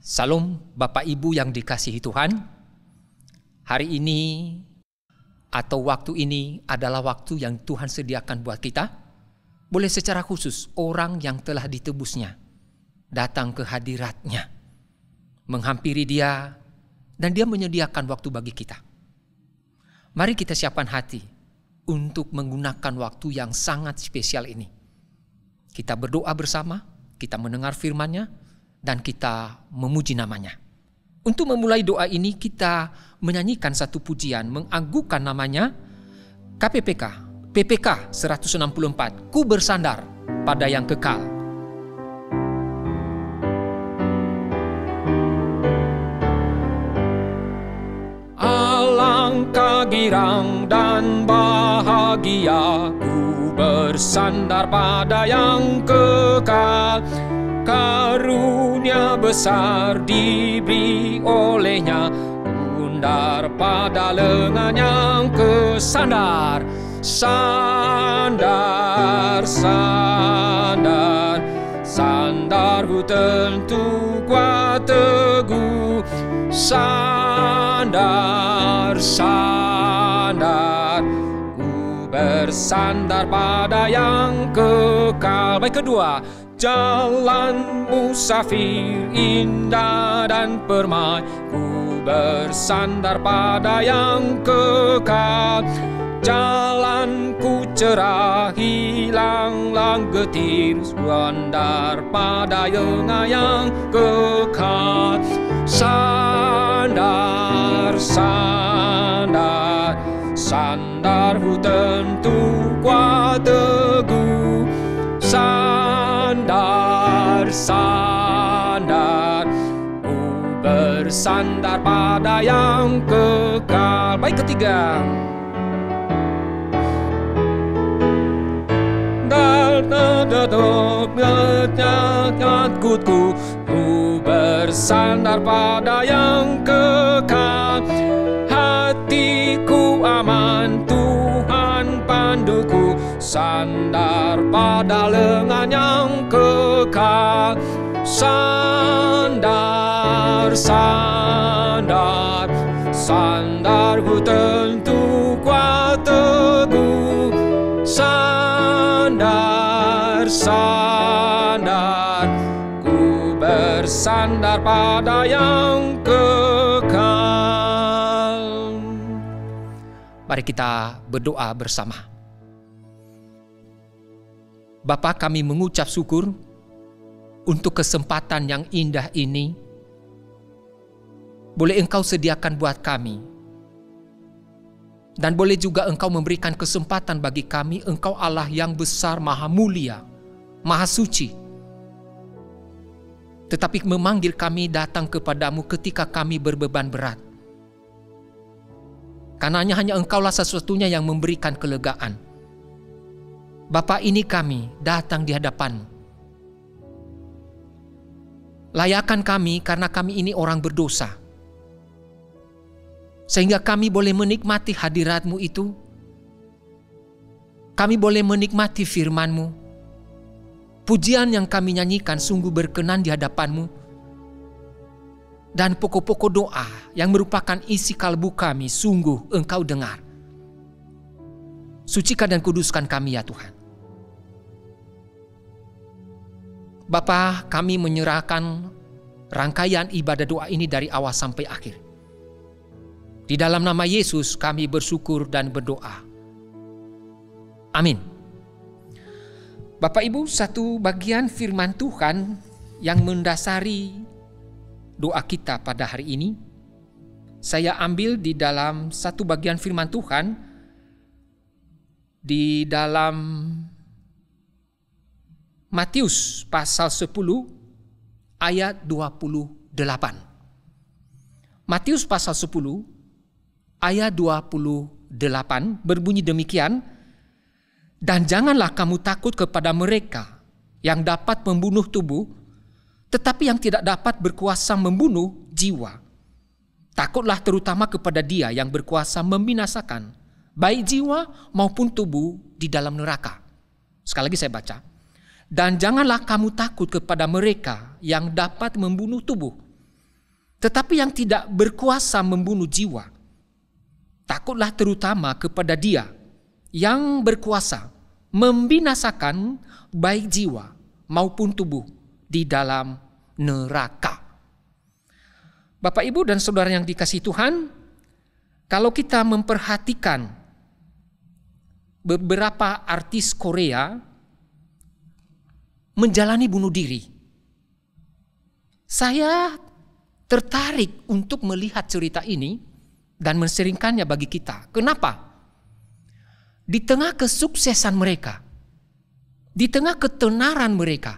Salam Bapak Ibu yang dikasihi Tuhan. Hari ini atau waktu ini adalah waktu yang Tuhan sediakan buat kita. Boleh secara khusus orang yang telah ditebusnya datang ke hadiratnya, menghampiri Dia, dan Dia menyediakan waktu bagi kita. Mari kita siapkan hati untuk menggunakan waktu yang sangat spesial ini. Kita berdoa bersama, kita mendengar firman-Nya, dan kita memuji namanya. Untuk memulai doa ini kita menyanyikan satu pujian, mengagungkan namanya PPK 164, Ku bersandar pada yang kekal. Alangkah girang dan bahagia, ku bersandar pada yang kekal. Karunia besar diberi olehnya, bundar pada lengan yang kesandar. Sandar, sandar, sandarku tentu kuat teguh. Sandar, sandar, ku bersandar pada yang kekal. Baik, kedua. Jalan musafir indah dan permai, ku bersandar pada yang kekal. Jalanku cerah, hilanglah getir, sandar pada yang kekal. Sandar, sandar, sandarku tentu kuat teguh. Sandar, sandar, ku bersandar pada yang kekal. Baik, ketiga. Ku bersandar pada yang kekal. Hatiku aman, Tuhan panduku. Sandar pada lengan yang kekal. Sandar, sandar, sandarku tentu kuat teguh. Sandar, sandar, ku bersandar pada yang kekal. Mari kita berdoa bersama. Bapa, kami mengucap syukur untuk kesempatan yang indah ini. Boleh Engkau sediakan buat kami. Dan boleh juga Engkau memberikan kesempatan bagi kami. Engkau Allah yang besar, maha mulia, maha suci. Tetapi memanggil kami datang kepadamu ketika kami berbeban berat. Karena hanya Engkaulah satu-satunya yang memberikan kelegaan. Bapa, ini kami datang di hadapan-Mu. Layakan kami karena kami ini orang berdosa. Sehingga kami boleh menikmati hadirat-Mu itu. Kami boleh menikmati firman-Mu. Pujian yang kami nyanyikan sungguh berkenan di hadapan-Mu. Dan pokok-pokok doa yang merupakan isi kalbu kami sungguh Engkau dengar. Sucikan dan kuduskan kami ya Tuhan. Bapa, kami menyerahkan rangkaian ibadah doa ini dari awal sampai akhir. Di dalam nama Yesus kami bersyukur dan berdoa. Amin. Bapak Ibu, satu bagian firman Tuhan yang mendasari doa kita pada hari ini, saya ambil di dalam satu bagian firman Tuhan di dalam Matius pasal 10 ayat 28. Matius pasal 10 ayat 28 berbunyi demikian, dan janganlah kamu takut kepada mereka yang dapat membunuh tubuh, tetapi yang tidak dapat berkuasa membunuh jiwa. Takutlah terutama kepada Dia yang berkuasa membinasakan baik jiwa maupun tubuh di dalam neraka. Sekali lagi saya baca. Dan janganlah kamu takut kepada mereka yang dapat membunuh tubuh, Tetapi yang tidak berkuasa membunuh jiwa, takutlah terutama kepada Dia yang berkuasa membinasakan baik jiwa maupun tubuh di dalam neraka. Bapak, Ibu, dan saudara yang dikasihi Tuhan, kalau kita memperhatikan beberapa artis Korea menjalani bunuh diri, saya tertarik untuk melihat cerita ini dan menseringkannya bagi kita. Kenapa? Di tengah kesuksesan mereka, di tengah ketenaran mereka,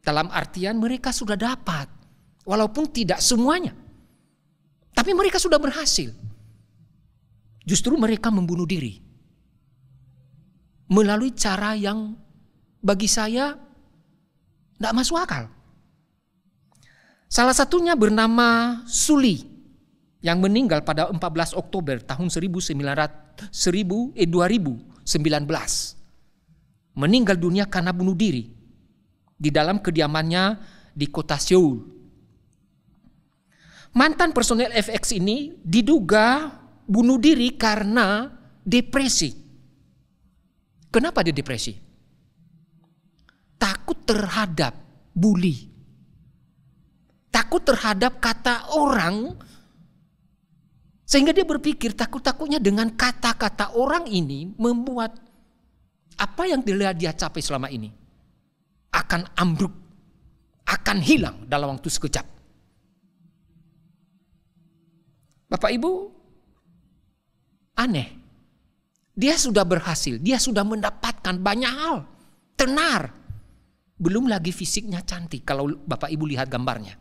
dalam artian mereka sudah dapat, walaupun tidak semuanya, tapi mereka sudah berhasil. Justru mereka membunuh diri melalui cara yang bagi saya tidak masuk akal. Salah satunya bernama Suli yang meninggal pada 14 Oktober tahun 2019. Meninggal dunia karena bunuh diri di dalam kediamannya di kota Seoul. Mantan personel FX ini diduga bunuh diri karena depresi. Kenapa dia depresi? Takut terhadap bully. Takut terhadap kata orang, sehingga dia berpikir takut-takutnya dengan kata-kata orang ini membuat apa yang dia capai selama ini akan ambruk, akan hilang dalam waktu sekejap. Bapak, Ibu, aneh. Dia sudah berhasil, dia sudah mendapatkan banyak hal, tenar. Belum lagi fisiknya cantik kalau Bapak Ibu lihat gambarnya.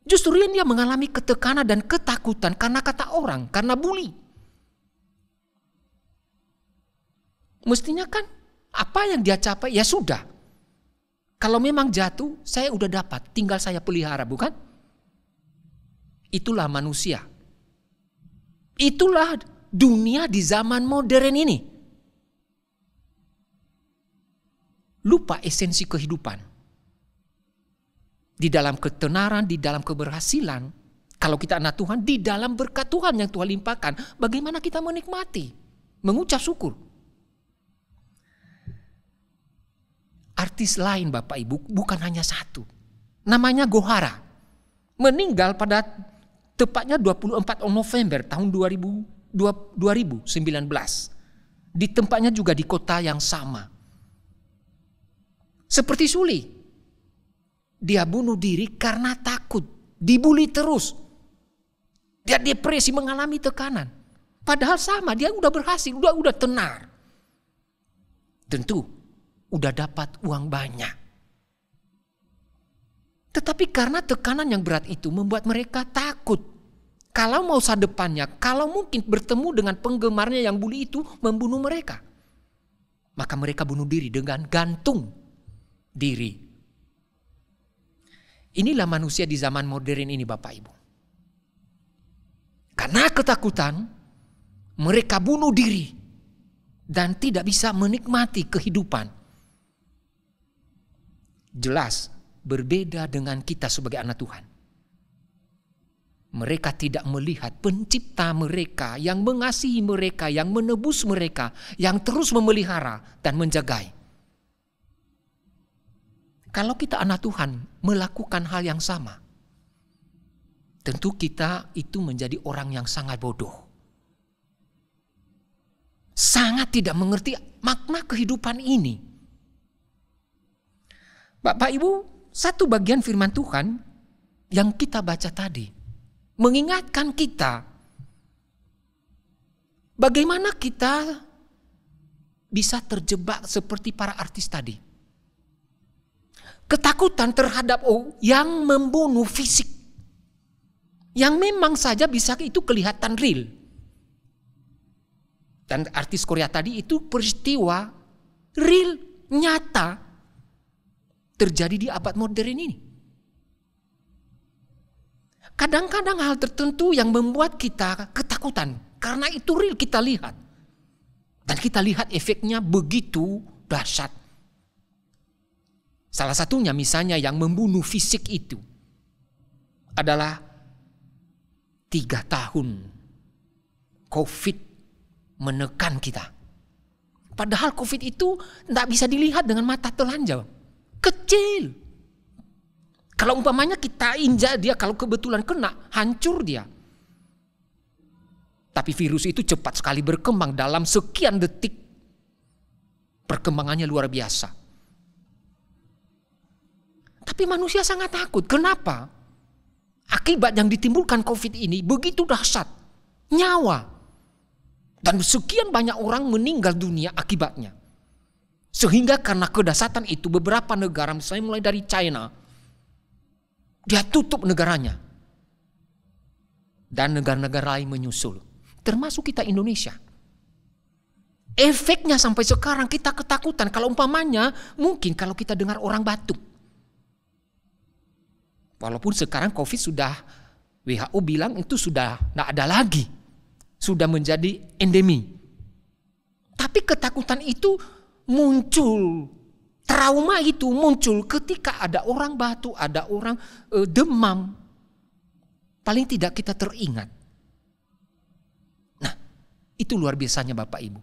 Justru dia mengalami ketekanan dan ketakutan karena kata orang, karena bully. Mestinya kan apa yang dia capai ya sudah. Kalau memang jatuh, saya udah dapat, tinggal saya pelihara, bukan? Itulah manusia. Itulah dunia di zaman modern ini. Lupa esensi kehidupan. Di dalam ketenaran, di dalam keberhasilan, kalau kita anak Tuhan, di dalam berkat Tuhan yang Tuhan limpahkan, bagaimana kita menikmati, mengucap syukur. Artis lain Bapak Ibu, bukan hanya satu. Namanya Gohara. Meninggal pada tepatnya 24 November tahun 2019. Di tempatnya juga di kota yang sama. Seperti Suli. Dia bunuh diri karena takut, dibully terus. Dia depresi, mengalami tekanan. Padahal sama, dia udah berhasil, udah tenar. Tentu, udah dapat uang banyak. Tetapi karena tekanan yang berat itu membuat mereka takut. Kalau masa depannya, kalau mungkin bertemu dengan penggemarnya yang bully itu membunuh mereka. Maka mereka bunuh diri dengan gantung diri. Inilah manusia di zaman modern ini Bapak Ibu. Karena ketakutan, mereka bunuh diri dan tidak bisa menikmati kehidupan. Jelas berbeda dengan kita sebagai anak Tuhan. Mereka tidak melihat pencipta mereka yang mengasihi mereka, yang menebus mereka, yang terus memelihara dan menjagai. Kalau kita anak Tuhan melakukan hal yang sama, tentu kita itu menjadi orang yang sangat bodoh. Sangat tidak mengerti makna kehidupan ini. Bapak Ibu, satu bagian firman Tuhan yang kita baca tadi mengingatkan kita bagaimana kita bisa terjebak seperti para artis tadi. Ketakutan terhadap yang membunuh fisik. Yang memang saja bisa itu kelihatan real. Dan artis Korea tadi itu peristiwa real, nyata. Terjadi di abad modern ini. Kadang-kadang hal tertentu yang membuat kita ketakutan. Karena itu real kita lihat. Dan kita lihat efeknya begitu dahsyat. Salah satunya misalnya yang membunuh fisik itu. adalah 3 tahun COVID menekan kita. Padahal COVID itu tidak bisa dilihat dengan mata telanjang. Kecil. Kalau umpamanya kita injak dia, kalau kebetulan kena, hancur dia. Tapi virus itu cepat sekali berkembang dalam sekian detik. Perkembangannya luar biasa. Tapi manusia sangat takut. Kenapa? Akibat yang ditimbulkan COVID ini begitu dahsyat. Nyawa. Dan sekian banyak orang meninggal dunia akibatnya. Sehingga karena kedahsyatan itu beberapa negara, misalnya mulai dari China, dia tutup negaranya. Dan negara-negara lain menyusul. Termasuk kita Indonesia. Efeknya sampai sekarang kita ketakutan. Kalau umpamanya mungkin kalau kita dengar orang batuk. Walaupun sekarang COVID sudah, WHO bilang itu sudah tidak ada lagi. Sudah menjadi endemi. Tapi ketakutan itu muncul. Trauma itu muncul ketika ada orang batuk, ada orang demam. Paling tidak kita teringat. Nah, itu luar biasanya Bapak Ibu.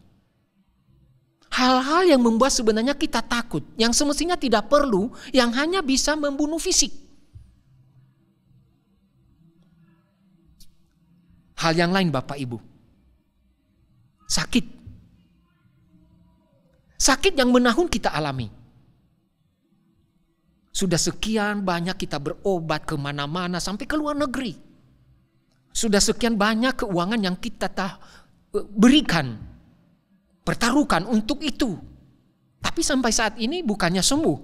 Hal-hal yang membuat sebenarnya kita takut. Yang semestinya tidak perlu, yang hanya bisa membunuh fisik. Hal yang lain Bapak Ibu. Sakit. Sakit yang menahun kita alami. Sudah sekian banyak kita berobat kemana-mana sampai ke luar negeri. Sudah sekian banyak keuangan yang kita berikan. Pertaruhkan untuk itu. Tapi sampai saat ini bukannya sembuh.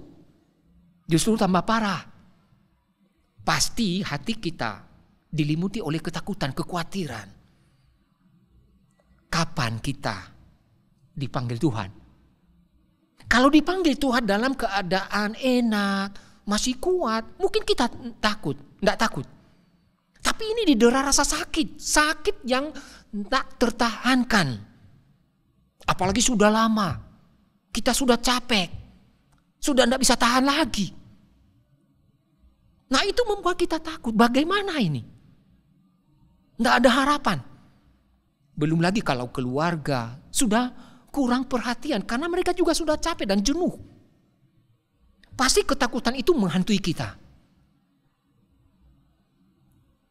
Justru tambah parah. Pasti hati kita dilimuti oleh ketakutan, kekhawatiran. Kapan kita dipanggil Tuhan? Kalau dipanggil Tuhan dalam keadaan enak, masih kuat, mungkin kita takut, tidak takut. Tapi ini didera rasa sakit, sakit yang tak tertahankan. Apalagi sudah lama, kita sudah capek, sudah tidak bisa tahan lagi. Nah itu membuat kita takut, bagaimana ini? Tidak ada harapan. Belum lagi kalau keluarga sudah kurang perhatian karena mereka juga sudah capek dan jenuh. Pasti ketakutan itu menghantui kita.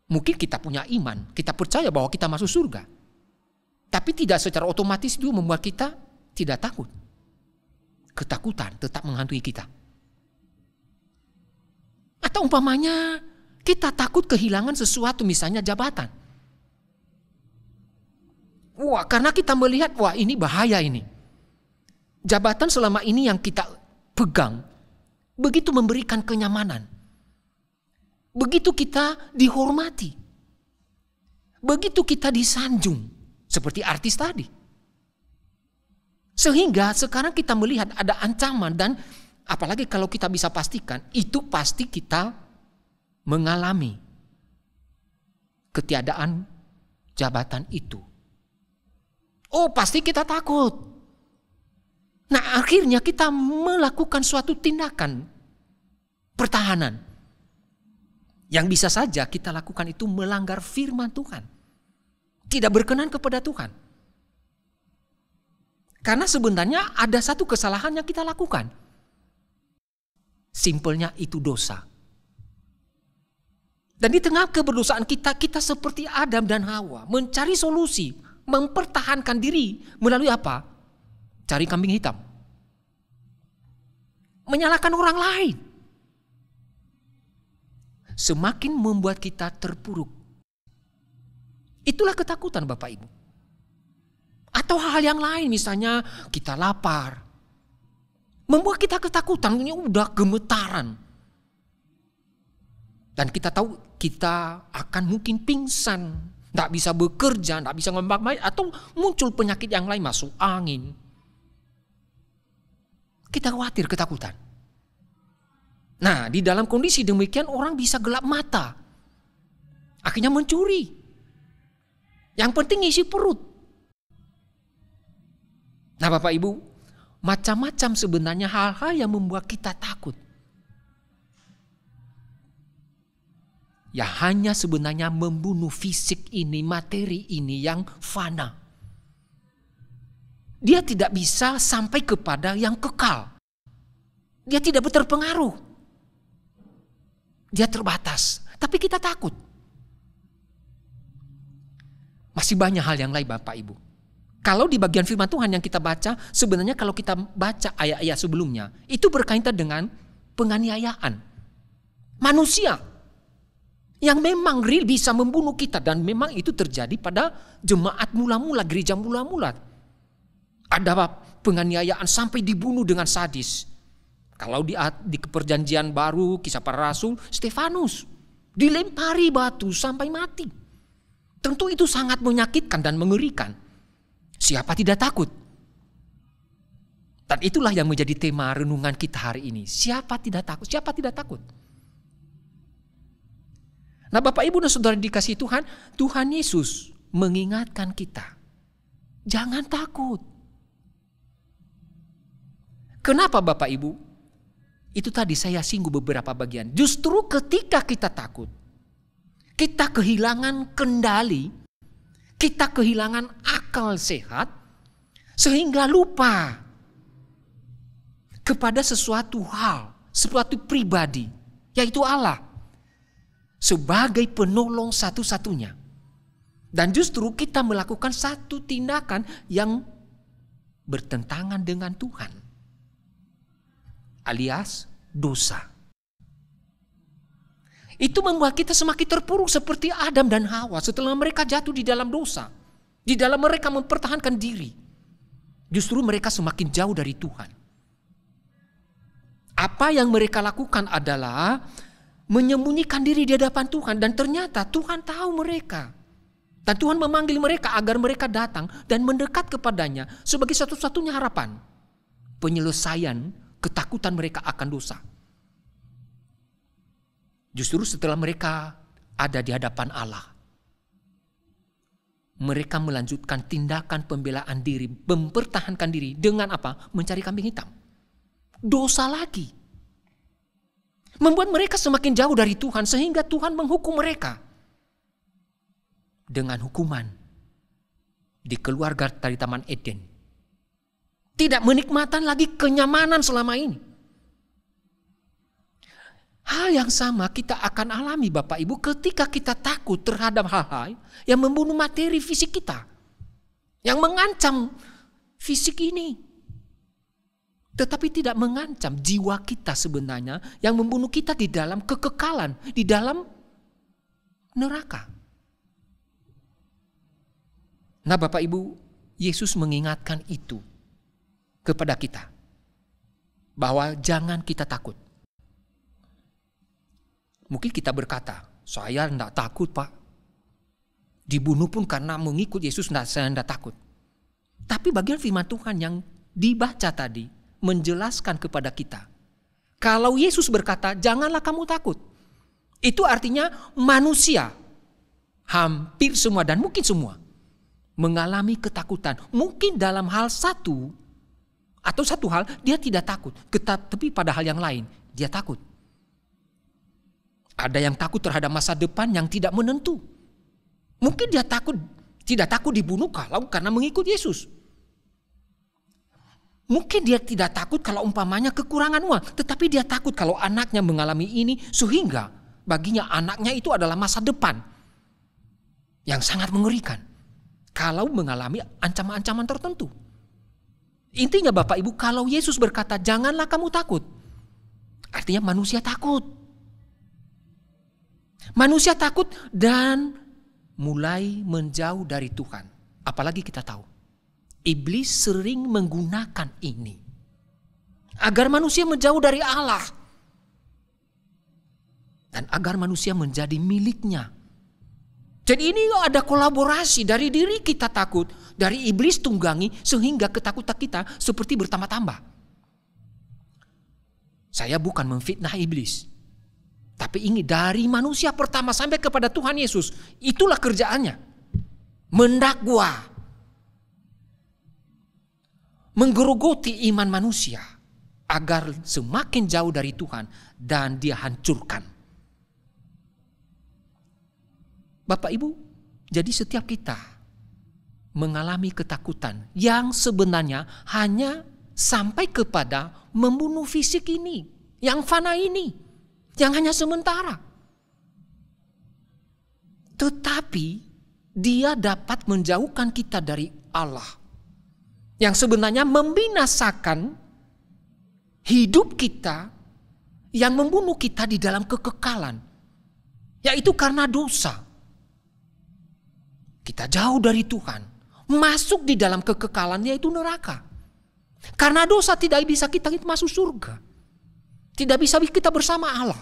Mungkin kita punya iman, kita percaya bahwa kita masuk surga. Tapi tidak secara otomatis itu membuat kita tidak takut. Ketakutan tetap menghantui kita. Atau umpamanya kita takut kehilangan sesuatu, misalnya jabatan. Wah, karena kita melihat, wah ini bahaya ini. Jabatan selama ini yang kita pegang, begitu memberikan kenyamanan. Begitu kita dihormati. Begitu kita disanjung, seperti artis tadi. Sehingga sekarang kita melihat ada ancaman dan apalagi kalau kita bisa pastikan, itu pasti kita mengalami ketiadaan jabatan itu. Oh pasti kita takut. Nah akhirnya kita melakukan suatu tindakan pertahanan. Yang bisa saja kita lakukan itu melanggar firman Tuhan. Tidak berkenan kepada Tuhan. Karena sebenarnya ada satu kesalahan yang kita lakukan. Simpelnya itu dosa. Dan di tengah keberdosaan kita, kita seperti Adam dan Hawa. Mencari solusi. Mempertahankan diri melalui apa? Cari kambing hitam. Menyalahkan orang lain. Semakin membuat kita terpuruk. Itulah ketakutan Bapak Ibu. Atau hal yang lain, misalnya kita lapar. Membuat kita ketakutan, ini udah gemetaran. Dan kita tahu kita akan mungkin pingsan. Tidak bisa bekerja, tidak bisa ngembang, atau muncul penyakit yang lain, masuk angin. Kita khawatir, ketakutan. Nah, di dalam kondisi demikian orang bisa gelap mata. Akhirnya mencuri. Yang penting isi perut. Nah Bapak Ibu, macam-macam sebenarnya hal-hal yang membuat kita takut. yang hanya sebenarnya membunuh fisik ini, materi ini yang fana. Dia tidak bisa sampai kepada yang kekal. Dia tidak berpengaruh. Dia terbatas. Tapi kita takut. Masih banyak hal yang lain Bapak Ibu. Kalau di bagian firman Tuhan yang kita baca, sebenarnya kalau kita baca ayat-ayat sebelumnya, itu berkaitan dengan penganiayaan manusia yang memang real bisa membunuh kita. Dan memang itu terjadi pada jemaat mula-mula, gereja mula-mula. Ada penganiayaan sampai dibunuh dengan sadis. Kalau di perjanjian baru, Kisah Para Rasul, Stefanus dilempari batu sampai mati. Tentu itu sangat menyakitkan dan mengerikan. Siapa tidak takut? Dan itulah yang menjadi tema renungan kita hari ini. Siapa tidak takut? Siapa tidak takut? Nah Bapak Ibu dan Saudara dikasihi Tuhan, Tuhan Yesus mengingatkan kita. Jangan takut. Kenapa Bapak Ibu? Itu tadi saya singgung beberapa bagian. Justru ketika kita takut, kita kehilangan kendali, kita kehilangan akal sehat, sehingga lupa kepada sesuatu hal, sesuatu pribadi, yaitu Allah, sebagai penolong satu-satunya. Dan justru kita melakukan satu tindakan yang bertentangan dengan Tuhan, alias dosa. Itu membuat kita semakin terpuruk seperti Adam dan Hawa setelah mereka jatuh di dalam dosa. Di dalam mereka mempertahankan diri. Justru mereka semakin jauh dari Tuhan. Apa yang mereka lakukan adalah menyembunyikan diri di hadapan Tuhan. Dan ternyata Tuhan tahu mereka. Dan Tuhan memanggil mereka agar mereka datang dan mendekat kepadanya sebagai satu-satunya harapan penyelesaian ketakutan mereka akan dosa. Justru setelah mereka ada di hadapan Allah, mereka melanjutkan tindakan pembelaan diri, mempertahankan diri dengan apa? Mencari kambing hitam. Dosa lagi. Membuat mereka semakin jauh dari Tuhan sehingga Tuhan menghukum mereka dengan hukuman di keluarga dari Taman Eden. Tidak menikmati lagi kenyamanan selama ini. Hal yang sama kita akan alami Bapak Ibu ketika kita takut terhadap hal-hal yang membunuh materi fisik kita. Yang mengancam fisik ini. Tetapi tidak mengancam jiwa kita sebenarnya yang membunuh kita di dalam kekekalan, di dalam neraka. Nah Bapak Ibu, Yesus mengingatkan itu kepada kita. Bahwa jangan kita takut. Mungkin kita berkata, saya tidak takut Pak. Dibunuh pun karena mengikut Yesus saya tidak takut. Tapi bagian firman Tuhan yang dibaca tadi menjelaskan kepada kita. Kalau Yesus berkata, janganlah kamu takut. Itu artinya manusia, hampir semua dan mungkin semua, mengalami ketakutan. Mungkin dalam hal satu atau satu hal dia tidak takut. Tapi pada hal yang lain dia takut. Ada yang takut terhadap masa depan yang tidak menentu. Mungkin dia tidak takut dibunuh karena mengikut Yesus. Mungkin dia tidak takut kalau umpamanya kekurangan uang. Tetapi dia takut kalau anaknya mengalami ini sehingga baginya anaknya itu adalah masa depan yang sangat mengerikan. Kalau mengalami ancaman-ancaman tertentu. Intinya Bapak Ibu, kalau Yesus berkata janganlah kamu takut. Artinya manusia takut. Manusia takut dan mulai menjauh dari Tuhan. Apalagi kita tahu, iblis sering menggunakan ini agar manusia menjauh dari Allah dan agar manusia menjadi miliknya. Jadi ini ada kolaborasi dari diri kita takut, dari iblis tunggangi sehingga ketakutan kita seperti bertambah-tambah. Saya bukan memfitnah iblis. Tapi ini dari manusia pertama sampai kepada Tuhan Yesus. Itulah kerjaannya. Mendakwa. Menggerogoti iman manusia. Agar semakin jauh dari Tuhan. Dan dia hancurkan. Bapak Ibu, jadi setiap kita mengalami ketakutan yang sebenarnya hanya sampai kepada membunuh fisik ini, yang fana ini, yang hanya sementara. Tetapi dia dapat menjauhkan kita dari Allah, yang sebenarnya membinasakan hidup kita, yang membunuh kita di dalam kekekalan, yaitu karena dosa. Kita jauh dari Tuhan, masuk di dalam kekekalan, yaitu neraka. Karena dosa tidak bisa kita masuk surga, tidak bisa kita bersama Allah.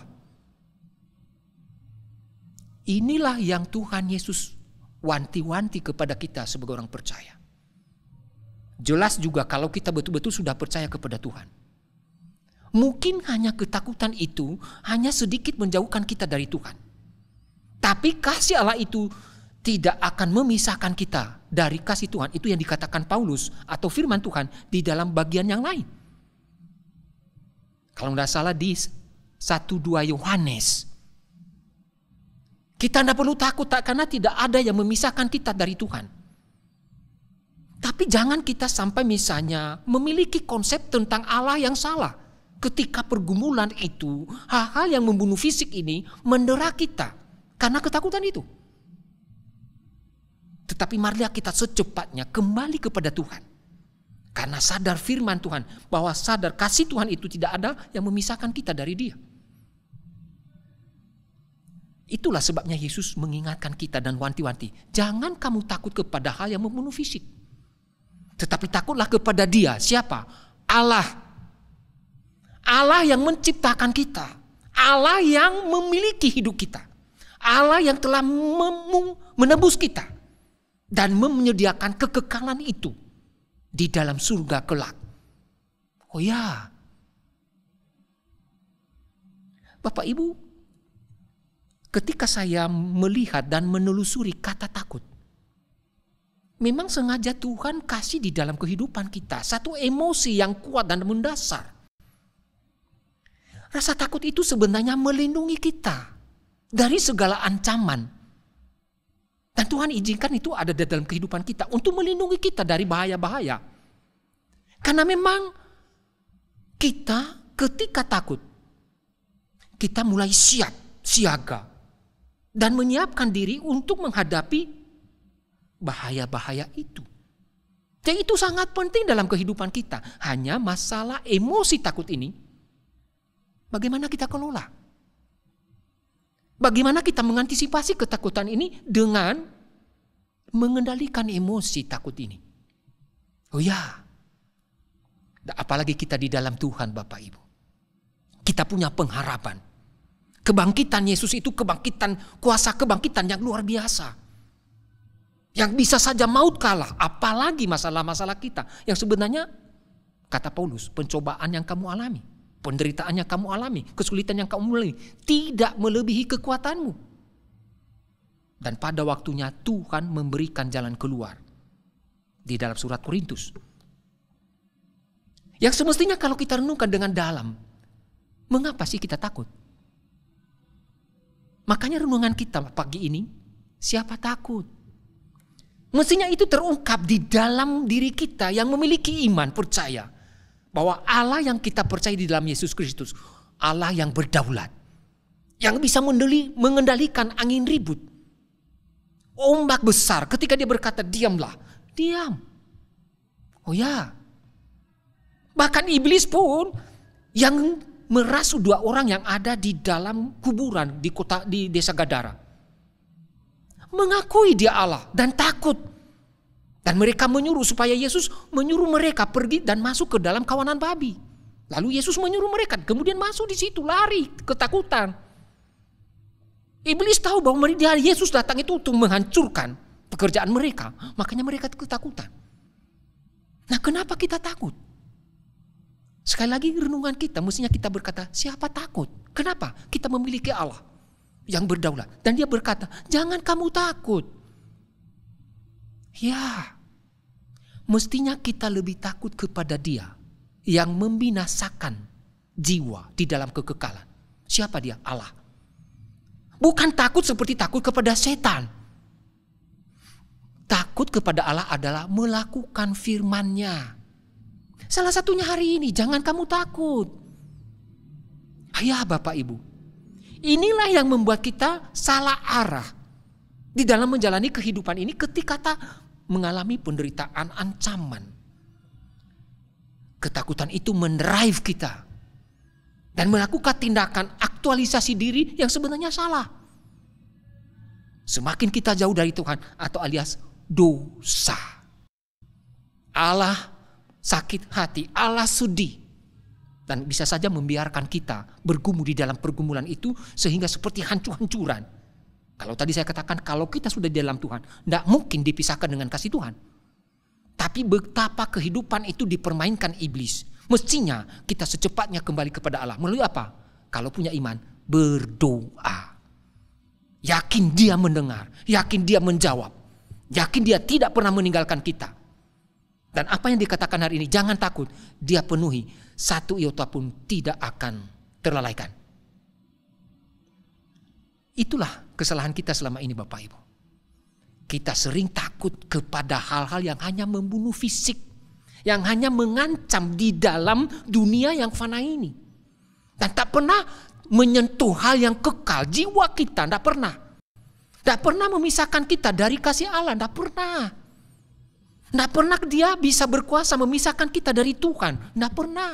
Inilah yang Tuhan Yesus wanti-wanti kepada kita sebagai orang percaya. Jelas juga kalau kita betul-betul sudah percaya kepada Tuhan, mungkin hanya ketakutan itu hanya sedikit menjauhkan kita dari Tuhan. Tapi kasih Allah itu tidak akan memisahkan kita dari kasih Tuhan. Itu yang dikatakan Paulus atau firman Tuhan di dalam bagian yang lain. Kalau tidak salah di 1-2 Yohanes. Kita tidak perlu takut karena tidak ada yang memisahkan kita dari Tuhan. Tapi jangan kita sampai misalnya memiliki konsep tentang Allah yang salah. Ketika pergumulan itu, hal-hal yang membunuh fisik ini mendera kita karena ketakutan itu. Tetapi marilah kita secepatnya kembali kepada Tuhan. Karena sadar firman Tuhan, bahwa sadar kasih Tuhan itu tidak ada yang memisahkan kita dari Dia. Itulah sebabnya Yesus mengingatkan kita dan wanti-wanti, jangan kamu takut kepada hal yang membunuh fisik, tetapi takutlah kepada Dia. Siapa? Allah. Allah yang menciptakan kita, Allah yang memiliki hidup kita, Allah yang telah menebus kita dan menyediakan kekekalan itu di dalam surga kelak. Oh ya, Bapak Ibu, ketika saya melihat dan menelusuri kata takut, memang sengaja Tuhan kasih di dalam kehidupan kita satu emosi yang kuat dan mendasar. Rasa takut itu sebenarnya melindungi kita dari segala ancaman. Dan Tuhan izinkan itu ada di dalam kehidupan kita untuk melindungi kita dari bahaya-bahaya. Karena memang kita ketika takut, kita mulai siaga dan menyiapkan diri untuk menghadapi bahaya-bahaya itu. Dan itu sangat penting dalam kehidupan kita. Hanya masalah emosi takut ini, bagaimana kita kelola? Bagaimana kita mengantisipasi ketakutan ini dengan mengendalikan emosi takut ini? Oh ya, apalagi kita di dalam Tuhan Bapak Ibu. Kita punya pengharapan. Kebangkitan Yesus itu kebangkitan, kuasa kebangkitan yang luar biasa. Yang bisa saja maut kalah, apalagi masalah-masalah kita. Yang sebenarnya, kata Paulus, pencobaan yang kamu alami, penderitaan yang kamu alami, kesulitan yang kamu alami, tidak melebihi kekuatanmu. Dan pada waktunya Tuhan memberikan jalan keluar. Di dalam surat Korintus. Yang semestinya kalau kita renungkan dengan dalam, mengapa sih kita takut? Makanya renungan kita pagi ini, siapa takut? Mestinya itu terungkap di dalam diri kita yang memiliki iman, percaya bahwa Allah yang kita percaya di dalam Yesus Kristus, Allah yang berdaulat, yang bisa mengendalikan angin ribut, ombak besar. Ketika Dia berkata diamlah, diam. Oh ya, bahkan iblis pun yang merasuk 2 orang yang ada di dalam kuburan di desa Gadara, mengakui Dia Allah dan takut. Dan mereka menyuruh supaya Yesus menyuruh mereka pergi dan masuk ke dalam kawanan babi. Lalu Yesus menyuruh mereka kemudian masuk di situ, lari ketakutan. Iblis tahu bahwa Yesus datang itu untuk menghancurkan pekerjaan mereka, makanya mereka ketakutan. Nah, kenapa kita takut? Sekali lagi renungan kita, mestinya kita berkata, siapa takut? Kenapa? Kita memiliki Allah yang berdaulat. Dan Dia berkata, jangan kamu takut. Ya, mestinya kita lebih takut kepada Dia yang membinasakan jiwa di dalam kekekalan. Siapa Dia? Allah. Bukan takut seperti takut kepada setan. takut kepada Allah adalah melakukan firman-Nya. Salah satunya hari ini, jangan kamu takut. Ayah, Bapak, Ibu, inilah yang membuat kita salah arah di dalam menjalani kehidupan ini ketika kita mengalami penderitaan, ancaman. Ketakutan itu mendrive kita dan melakukan tindakan aktualisasi diri yang sebenarnya salah. Semakin kita jauh dari Tuhan atau alias dosa, Allah sakit hati, Allah sedih, dan bisa saja membiarkan kita bergumul di dalam pergumulan itu sehingga seperti hancur-hancuran. Kalau tadi saya katakan kalau kita sudah di dalam Tuhan, tidak mungkin dipisahkan dengan kasih Tuhan. Tapi betapa kehidupan itu dipermainkan iblis. Mestinya kita secepatnya kembali kepada Allah. Melalui apa? Kalau punya iman, berdoa. Yakin Dia mendengar, yakin Dia menjawab, yakin Dia tidak pernah meninggalkan kita. Dan apa yang dikatakan hari ini, jangan takut, Dia penuhi, satu iota pun tidak akan terlalaikan. Itulah kesalahan kita selama ini, Bapak Ibu. Kita sering takut kepada hal-hal yang hanya membunuh fisik, yang hanya mengancam di dalam dunia yang fana ini. Dan tak pernah menyentuh hal yang kekal, jiwa kita tidak pernah. Tidak pernah memisahkan kita dari kasih Allah, tidak pernah. Tidak pernah Dia bisa berkuasa memisahkan kita dari Tuhan, tidak pernah.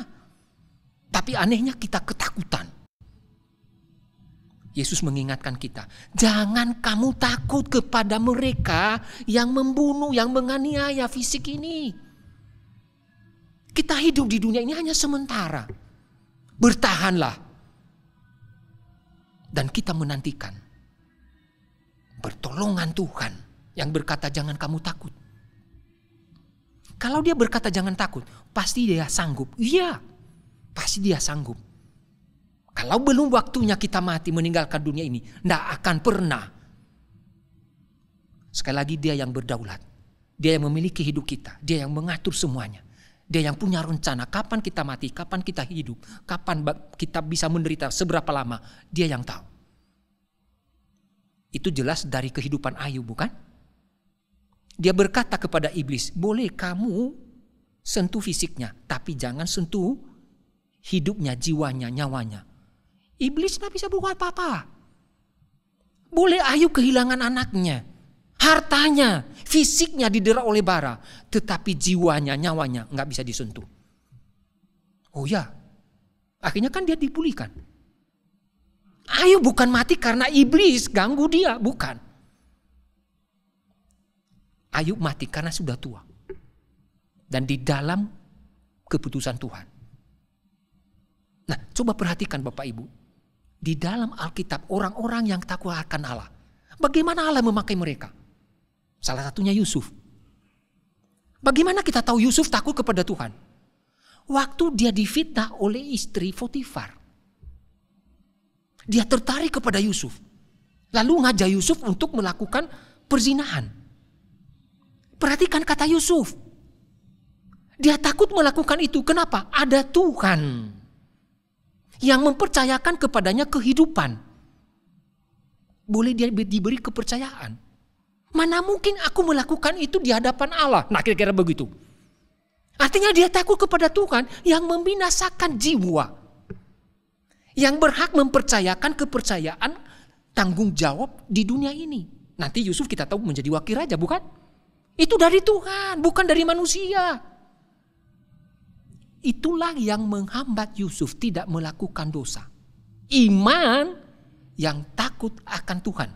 Tapi anehnya kita ketakutan. Yesus mengingatkan kita, jangan kamu takut kepada mereka yang membunuh, yang menganiaya fisik ini. Kita hidup di dunia ini hanya sementara. Bertahanlah. Dan kita menantikan pertolongan Tuhan yang berkata jangan kamu takut. Kalau Dia berkata jangan takut, pasti Dia sanggup. Iya, pasti Dia sanggup. Kalau belum waktunya kita mati meninggalkan dunia ini, tidak akan pernah. Sekali lagi Dia yang berdaulat. Dia yang memiliki hidup kita. Dia yang mengatur semuanya. Dia yang punya rencana kapan kita mati, kapan kita hidup, kapan kita bisa menderita, seberapa lama. Dia yang tahu. Itu jelas dari kehidupan Ayub, bukan? Dia berkata kepada iblis, boleh kamu sentuh fisiknya, tapi jangan sentuh hidupnya, jiwanya, nyawanya. Iblis tidak bisa berbuat apa-apa. Boleh Ayub kehilangan anaknya, hartanya, fisiknya didera oleh bara, tetapi jiwanya, nyawanya nggak bisa disentuh. Oh ya, akhirnya kan dia dipulihkan. Ayub bukan mati karena iblis ganggu dia, bukan. Ayub mati karena sudah tua. Dan di dalam keputusan Tuhan. Nah, coba perhatikan Bapak Ibu. Di dalam Alkitab orang-orang yang takut akan Allah. Bagaimana Allah memakai mereka? Salah satunya Yusuf. Bagaimana kita tahu Yusuf takut kepada Tuhan? Waktu dia difitnah oleh istri Potifar. Dia tertarik kepada Yusuf. Lalu ngajak Yusuf untuk melakukan perzinahan. Perhatikan kata Yusuf. Dia takut melakukan itu. Kenapa? Ada Tuhan yang mempercayakan kepadanya kehidupan. Boleh dia diberi kepercayaan. Mana mungkin aku melakukan itu di hadapan Allah. Nah, kira-kira begitu. Artinya dia takut kepada Tuhan yang membinasakan jiwa. Yang berhak mempercayakan kepercayaan tanggung jawab di dunia ini. Nanti Yusuf kita tahu menjadi wakil raja, bukan? Itu dari Tuhan, bukan dari manusia. Itulah yang menghambat Yusuf tidak melakukan dosa. Iman yang takut akan Tuhan.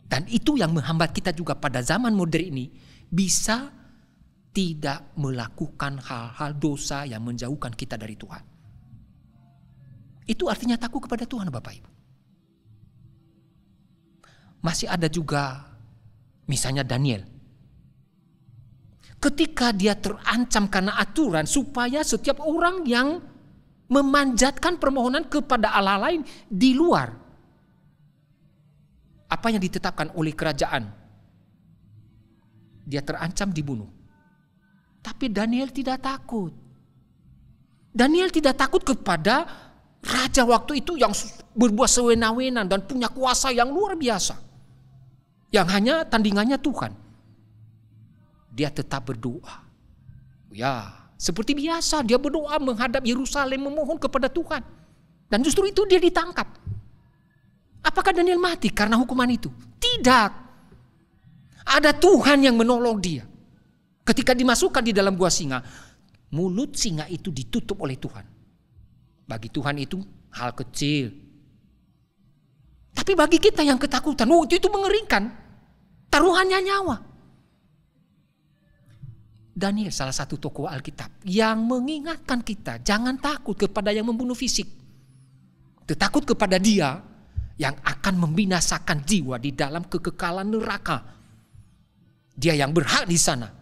Dan itu yang menghambat kita juga pada zaman modern ini bisa tidak melakukan hal-hal dosa yang menjauhkan kita dari Tuhan. Itu artinya takut kepada Tuhan, Bapak Ibu. Masih ada juga misalnya Daniel. Ketika dia terancam karena aturan supaya setiap orang yang memanjatkan permohonan kepada Allah lain di luar apa yang ditetapkan oleh kerajaan, dia terancam dibunuh. Tapi Daniel tidak takut. Daniel tidak takut kepada raja waktu itu yang berbuat sewenang-wenang dan punya kuasa yang luar biasa. Yang hanya tandingannya Tuhan. dia tetap berdoa. Ya, seperti biasa dia berdoa menghadap Yerusalem, memohon kepada Tuhan. Dan justru itu dia ditangkap. Apakah Daniel mati karena hukuman itu? Tidak. Ada Tuhan yang menolong dia. Ketika dimasukkan di dalam gua singa, mulut singa itu ditutup oleh Tuhan. Bagi Tuhan itu hal kecil. Tapi bagi kita yang ketakutan, itu mengerikan. Taruhannya nyawa. Daniel salah satu tokoh Alkitab yang mengingatkan kita jangan takut kepada yang membunuh fisik. Takut kepada dia yang akan membinasakan jiwa di dalam kekekalan neraka. Dia yang berhak di sana.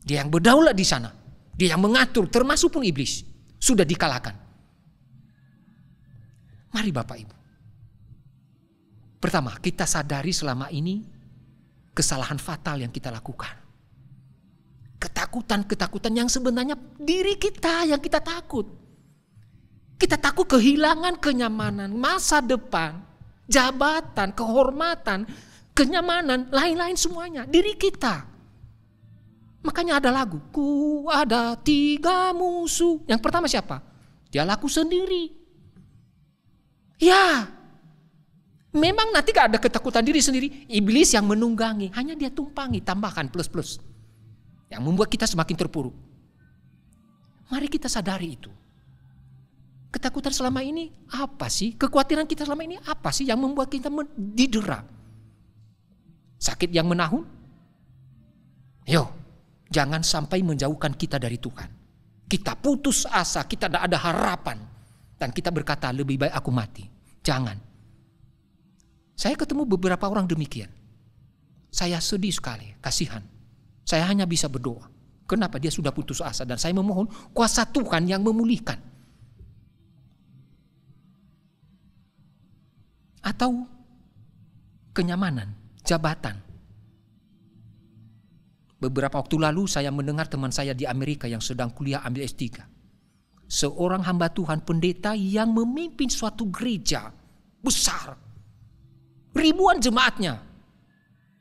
Dia yang berdaulat di sana. Dia yang mengatur termasuk pun iblis. Sudah dikalahkan. Mari Bapak Ibu. Pertama, kita sadari selama ini kesalahan fatal yang kita lakukan. Ketakutan-ketakutan yang sebenarnya diri kita yang kita takut. Kita takut kehilangan kenyamanan, masa depan, jabatan, kehormatan, kenyamanan, lain-lain semuanya. Diri kita. Makanya ada lagu, ku ada 3 musuh. Yang pertama siapa? Dia laku sendiri. Ya, memang nanti gak ada ketakutan diri sendiri. Iblis yang menunggangi, hanya dia tumpangi, tambahkan plus-plus. Yang membuat kita semakin terpuruk. Mari kita sadari itu. Ketakutan selama ini apa sih? Kekhawatiran kita selama ini apa sih yang membuat kita didera? Sakit yang menahun? Yo, jangan sampai menjauhkan kita dari Tuhan. Kita putus asa, kita tidak ada harapan. Dan kita berkata lebih baik aku mati. Jangan. Saya ketemu beberapa orang demikian. Saya sedih sekali, kasihan. Saya hanya bisa berdoa. Kenapa? Dia sudah putus asa. Dan saya memohon kuasa Tuhan yang memulihkan. Atau kenyamanan, jabatan. Beberapa waktu lalu saya mendengar teman saya di Amerika yang sedang kuliah ambil S3. Seorang hamba Tuhan pendeta yang memimpin suatu gereja besar. Ribuan jemaatnya.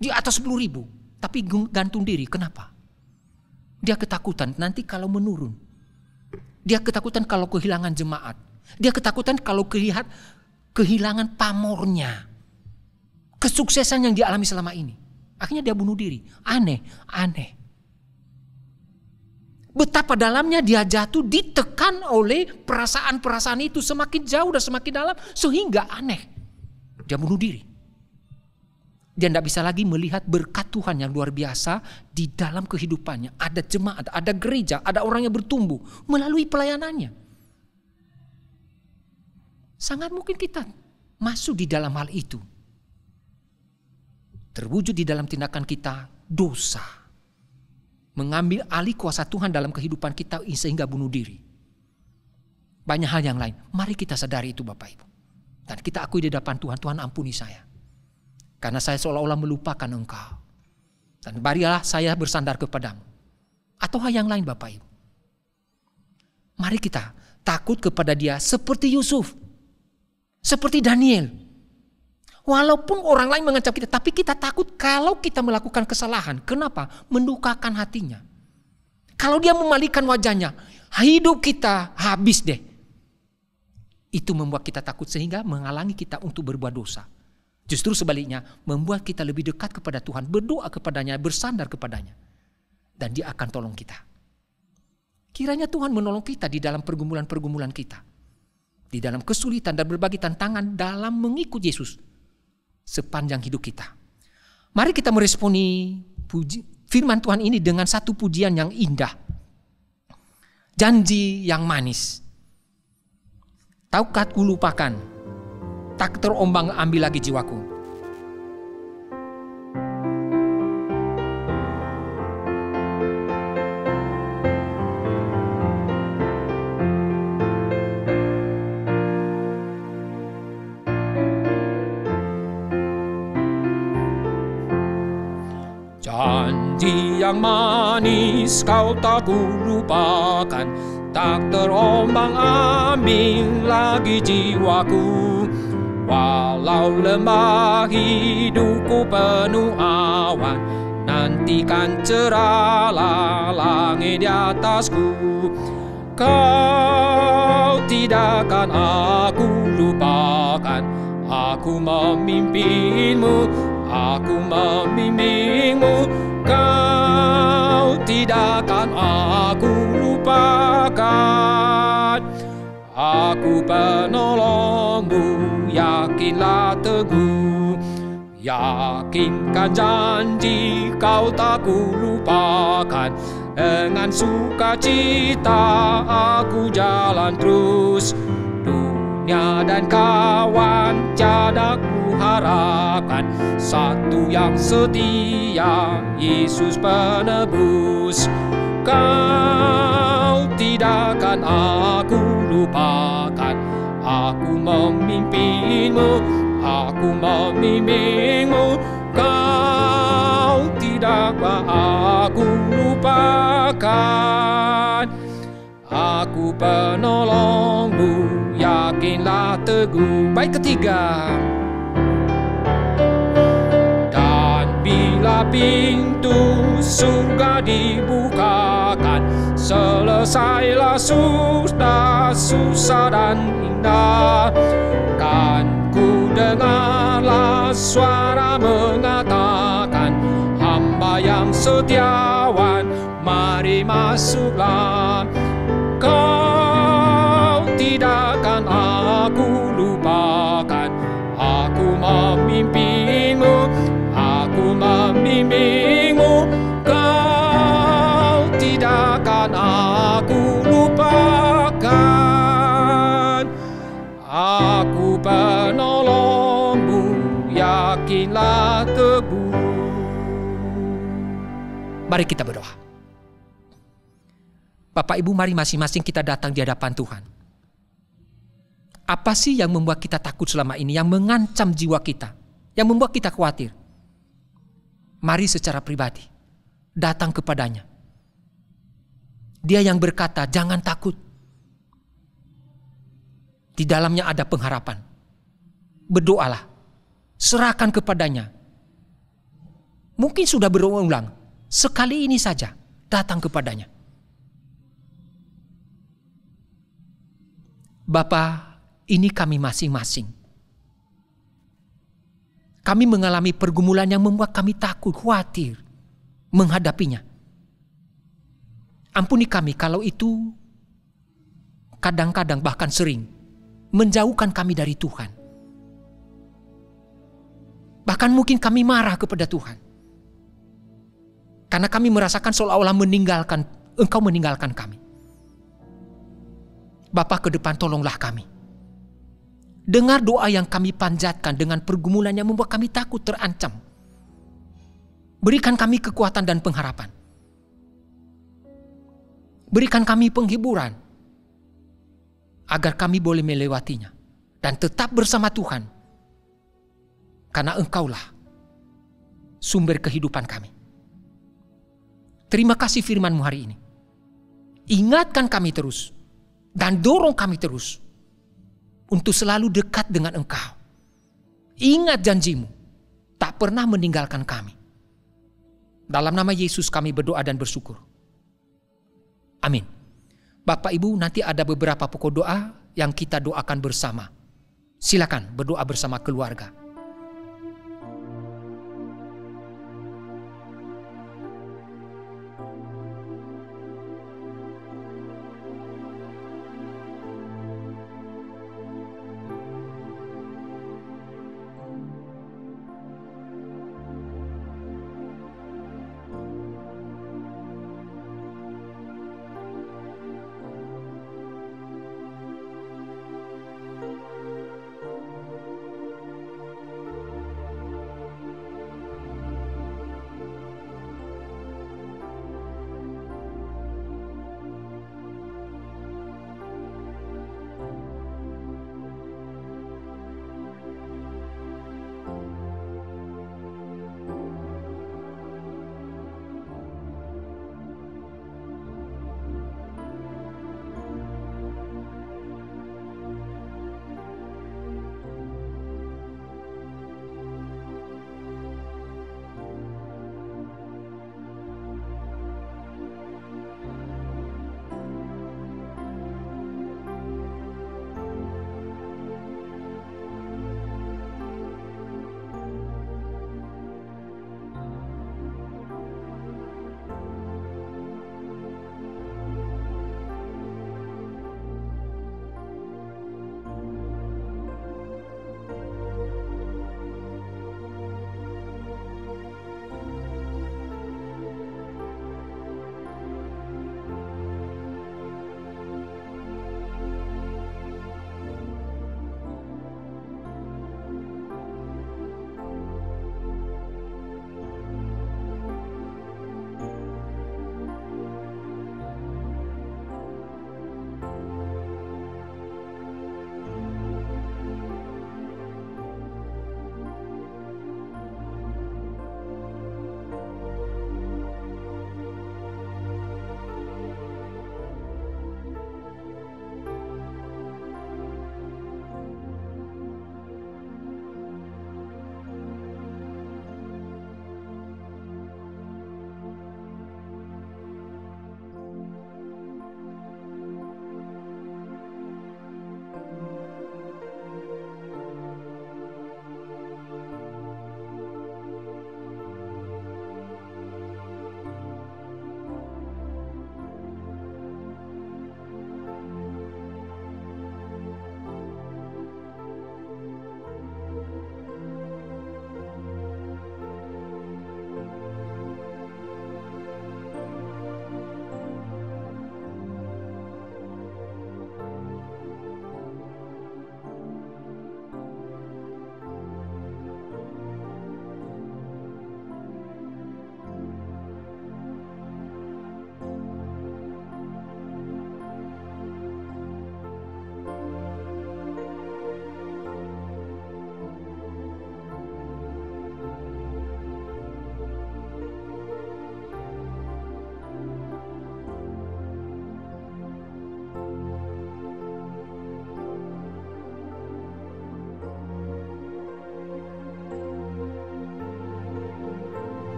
Di atas 10.000. Tapi gantung diri. Kenapa? Dia ketakutan nanti kalau menurun. Dia ketakutan kalau kehilangan jemaat. Dia ketakutan kalau kehilangan pamornya. Kesuksesan yang dialami selama ini. Akhirnya dia bunuh diri. Aneh. Betapa dalamnya dia jatuh ditekan oleh perasaan-perasaan itu. Semakin jauh dan semakin dalam. Sehingga aneh. Dia bunuh diri. Dia tidak bisa lagi melihat berkat Tuhan yang luar biasa di dalam kehidupannya. Ada jemaat, ada gereja, ada orang yang bertumbuh melalui pelayanannya. Sangat mungkin kita masuk di dalam hal itu. Terwujud di dalam tindakan kita dosa. Mengambil alih kuasa Tuhan dalam kehidupan kita sehingga bunuh diri. Banyak hal yang lain. Mari kita sadari itu Bapak Ibu. Dan kita akui di depan Tuhan, Tuhan ampuni saya. Karena saya seolah-olah melupakan engkau. Dan marilah saya bersandar kepadamu. Atau hal yang lain Bapak Ibu. Mari kita takut kepada dia seperti Yusuf. Seperti Daniel. Walaupun orang lain mengancam kita. Tapi kita takut kalau kita melakukan kesalahan. Kenapa? Mendukakan hatinya. Kalau dia memalingkan wajahnya. Hidup kita habis deh. Itu membuat kita takut sehingga menghalangi kita untuk berbuat dosa. Justru sebaliknya membuat kita lebih dekat kepada Tuhan, berdoa kepadanya, bersandar kepadanya. Dan dia akan tolong kita. Kiranya Tuhan menolong kita di dalam pergumulan-pergumulan kita. Di dalam kesulitan dan berbagai tantangan dalam mengikut Yesus sepanjang hidup kita. Mari kita meresponi firman Tuhan ini dengan satu pujian yang indah. Janji yang manis. Tahukah ku lupakan, tak terombang ambil lagi jiwaku. Janji yang manis kau tak ku lupakan, tak terombang ambing lagi jiwaku. Walau lembah hidupku penuh awan, nantikan cerahlah langit di atasku. Kau tidak akan aku lupakan, aku memimpinmu, aku membimbingmu. Kau tidak akan aku lupakan, aku penolongmu, yakinlah teguh. Yakinkan janji kau tak ku lupakan, dengan sukacita aku jalan terus. Dunia dan kawan tiada ku harapkan, satu yang setia, Yesus penebus. Kau tidak akan aku lupakan, aku memimpinmu, aku membimbingmu. Kau tidak akan aku lupakan, aku penolongmu, yakinlah teguh. Baik, ketiga. Dan bila pintu surga dibukakan, selesailah sudah susah dan indah, kan ku dengarlah suara mengatakan, hamba yang setiawan, mari masuklah. Kau tidak akan aku lupakan, aku memimpinmu, aku membimbingmu. Kau tidak akan aku lupakan, aku penolongmu, yakinlah teguh. Mari kita berdoa. Bapak Ibu, mari masing-masing kita datang di hadapan Tuhan. Apa sih yang membuat kita takut selama ini, yang mengancam jiwa kita, yang membuat kita khawatir? Mari secara pribadi datang kepadanya. Dia yang berkata, jangan takut. Di dalamnya ada pengharapan. Berdoalah, serahkan kepadanya. Mungkin sudah berulang, sekali ini saja datang kepadanya. Bapa, ini kami masing-masing. Kami mengalami pergumulan yang membuat kami takut, khawatir menghadapinya. Ampuni kami kalau itu kadang-kadang bahkan sering menjauhkan kami dari Tuhan. Bahkan mungkin kami marah kepada Tuhan, karena kami merasakan seolah-olah Engkau meninggalkan kami. Bapa, ke depan tolonglah kami. Dengar doa yang kami panjatkan dengan pergumulan yang membuat kami takut, terancam. Berikan kami kekuatan dan pengharapan. Berikan kami penghiburan, agar kami boleh melewatinya dan tetap bersama Tuhan. Karena Engkaulah sumber kehidupan kami. Terima kasih firman-Mu hari ini. Ingatkan kami terus dan dorong kami terus untuk selalu dekat dengan Engkau. Ingat janji-Mu, tak pernah meninggalkan kami. Dalam nama Yesus kami berdoa dan bersyukur. Amin. Bapak Ibu, nanti ada beberapa pokok doa yang kita doakan bersama. Silakan berdoa bersama keluarga.